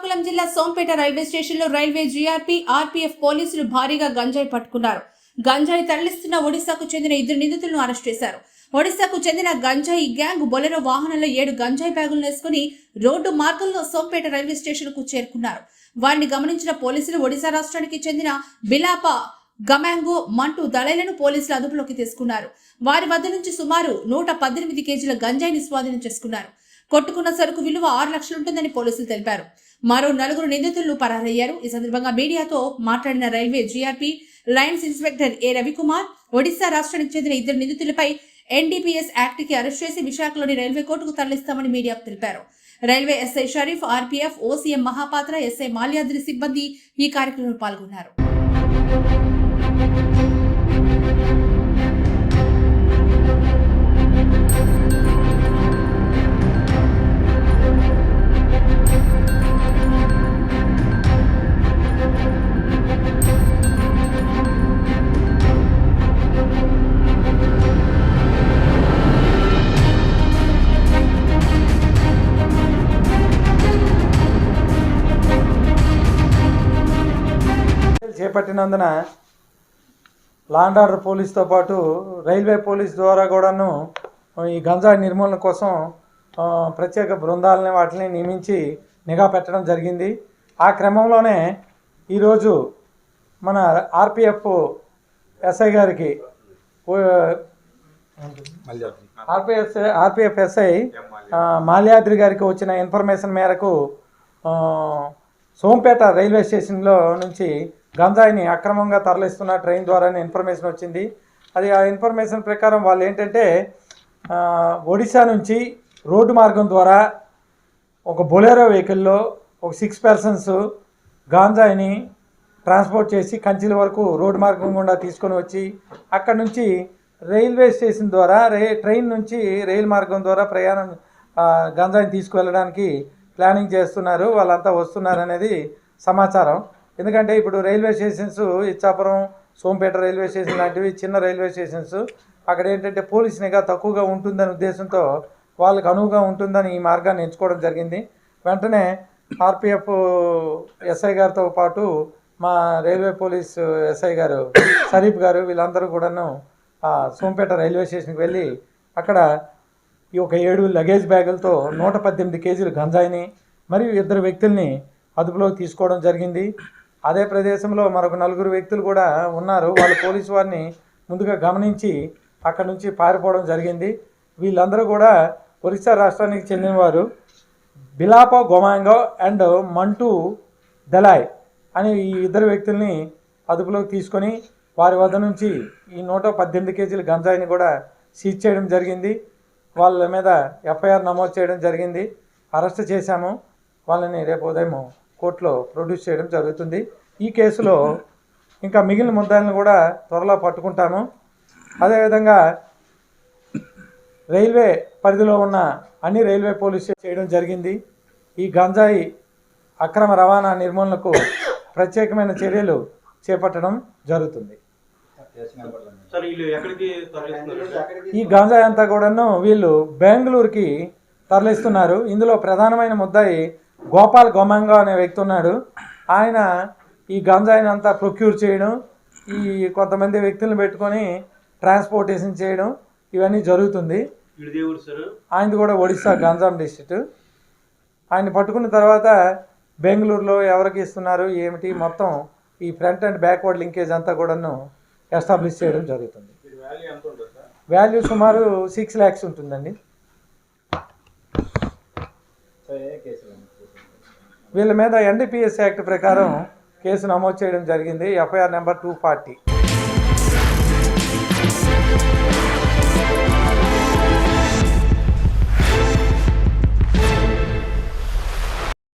శ్రీకాకుళం జిల్లా సోంపేట రైల్వే స్టేషన్లో railway GRP, RPF పోలీసులు భారీగా గంజాయి పట్టుకున్నారు. గంజాయి తరలిస్తున్న ఒడిశాకు చెందిన 2 నిందితులను అరెస్ట్ చేశారు. ఒడిశాకు చెందిన గంజాయి గ్యాంగ్ బొలెరో వాహనంలో 7 గంజాయి బ్యాగులను వేసుకుని రోడ్డు మార్గంలో సోంపేట రైల్వే స్టేషన్ కు చేరుకున్నారు. వారిని గమనించిన పోలీసులు ఒడిశా రాష్ట్రానికి చెందిన బిలాప గమాంగో మంటూ దళాలను పోలీసులు అదుపులోకి తీసుకున్నారు. వారి వద్ద నుంచి సుమారు 118 కేజీల గంజాయిని స్వాధీనం చేసుకున్నారు. కొట్టుకున్న సరుకు విలువ 6 లక్షలు ఉంటుందని పోలీసులు తెలిపారు. మరో 4 నిందితులు పరారయ్యారు. ఈ సందర్భంగా మీడియాతో మాట్లాడిన రైల్వే జీఆర్పీ లైన్స్ ఇన్స్పెక్టర్ ఏ రవికుమార్, ఒడిశా రాష్ట్రానికి చెందిన 2 నిందితులపై ఎన్డీపీఎస్ యాక్ట్ కి అరెస్ట్ చేసి విశాఖలోని రైల్వే కోర్టుకు తరలిస్తామని మీడియాకు తెలిపారు. Railway SI Sharif, RPF, OCM Mohapatra, SI Malyadri సిబ్బంది ఈ కార్యక్రమంలో పాల్గొన్నారు. చేపట్టినందున లా అండ్ ఆర్డర్ పోలీస్తో పాటు రైల్వే పోలీస్ ద్వారా కూడాను ఈ గంజాయి నిర్మూలన కోసం ప్రత్యేక బృందాలని వాటిని నియమించి నిఘా పెట్టడం జరిగింది. ఆ క్రమంలోనే ఈరోజు మన ఆర్పీఎఫ్ ఎస్ఐ మాల్యాద్రి గారికి వచ్చిన ఇన్ఫర్మేషన్ మేరకు సోంపేట రైల్వే స్టేషన్లో నుంచి గంజాయిని అక్రమంగా తరలిస్తున్న ట్రైన్ ద్వారానే ఇన్ఫర్మేషన్ వచ్చింది. అది ఆ ఇన్ఫర్మేషన్ ప్రకారం వాళ్ళు ఏంటంటే ఒడిశా నుంచి రోడ్డు మార్గం ద్వారా ఒక బొలెరో వెహికల్లో ఒక 6 పర్సన్స్ గంజాయిని ట్రాన్స్పోర్ట్ చేసి కంచిల వరకు రోడ్డు మార్గం గుండా తీసుకొని వచ్చి అక్కడ నుంచి రైల్వే స్టేషన్ ద్వారా ట్రైన్ నుంచి రైలు మార్గం ద్వారా ప్రయాణం గంజాయిని తీసుకువెళ్ళడానికి ప్లానింగ్ చేస్తున్నారు. వాళ్ళంతా వస్తున్నారు అనేది సమాచారం. ఎందుకంటే ఇప్పుడు railway stations Ichchapuram, Sompeta railway station లాంటివి చిన్న రైల్వే స్టేషన్స్, అక్కడ ఏంటంటే పోలీస్ నిఘా తక్కువగా ఉంటుందనే ఉద్దేశంతో వాళ్ళకి అనువుగా ఉంటుందని ఈ మార్గాన్ని ఎంచుకోవడం జరిగింది. వెంటనే ఆర్పీఎఫ్ ఎస్ఐ గారితో పాటు మా రైల్వే పోలీస్ ఎస్ఐ గారు షరీఫ్ గారు వీళ్ళందరూ కూడాను సోంపేట రైల్వే స్టేషన్కి వెళ్ళి అక్కడ ఈ ఒక 7 లగేజ్ బ్యాగులతో 118 కేజీలు గంజాయిని మరియు 2 వ్యక్తుల్ని అదుపులోకి తీసుకోవడం జరిగింది. అదే ప్రదేశంలో మరొక 4 వ్యక్తులు కూడా ఉన్నారు. వాళ్ళు పోలీసు వారిని ముందుగా గమనించి అక్కడ నుంచి పారిపోవడం జరిగింది. వీళ్ళందరూ కూడా ఒరిస్సా రాష్ట్రానికి చెందినవారు. బిలాప గమాంగో అండ్ మంటూ దళాయ్ అని ఈ 2 వ్యక్తుల్ని అదుపులోకి తీసుకొని వారి వద్ద నుంచి ఈ 118 కేజీల గంజాయిని కూడా సీజ్ చేయడం జరిగింది. వాళ్ళ మీద ఎఫ్ఐఆర్ నమోదు చేయడం జరిగింది. అరెస్ట్ చేశాము. వాళ్ళని రేపు ఉదయం కోర్టులో ప్రొడ్యూస్ చేయడం జరుగుతుంది. ఈ కేసులో ఇంకా మిగిలిన ముద్దాయిలను కూడా త్వరలో పట్టుకుంటాము. అదేవిధంగా రైల్వే పరిధిలో ఉన్న అన్ని రైల్వే పోలీస్ చేయడం జరిగింది. ఈ గంజాయి అక్రమ రవాణా నిర్మూలనకు ప్రత్యేకమైన చర్యలు చేపట్టడం జరుగుతుంది. ఈ గంజాయి అంతా కూడాను వీళ్ళు బెంగళూరుకి తరలిస్తున్నారు. ఇందులో ప్రధానమైన ముద్దాయి గోపాల్ గమాంగో అనే వ్యక్తి ఉన్నాడు. ఆయన ఈ గంజాయిని అంతా ప్రొక్యూర్ చేయడం, ఈ కొంతమంది వ్యక్తులను పెట్టుకొని ట్రాన్స్పోర్టేషన్ చేయడం ఇవన్నీ జరుగుతుంది. ఆయనది కూడా ఒడిశా గంజాం డిస్ట్రిక్ట్. ఆయన పట్టుకున్న తర్వాత బెంగళూరులో ఎవరికి ఇస్తున్నారు ఏమిటి మొత్తం ఈ ఫ్రంట్ అండ్ బ్యాక్వర్డ్ లింకేజ్ అంతా కూడాను ఎస్టాబ్లిష్ చేయడం జరుగుతుంది. వాల్యూ సుమారు 6 lakhs ఉంటుందండి. వీళ్ళ మీద ఎన్డీపీఎస్ యాక్ట్ ప్రకారం కేసు నమోదు చేయడం జరిగింది. FIR number 240.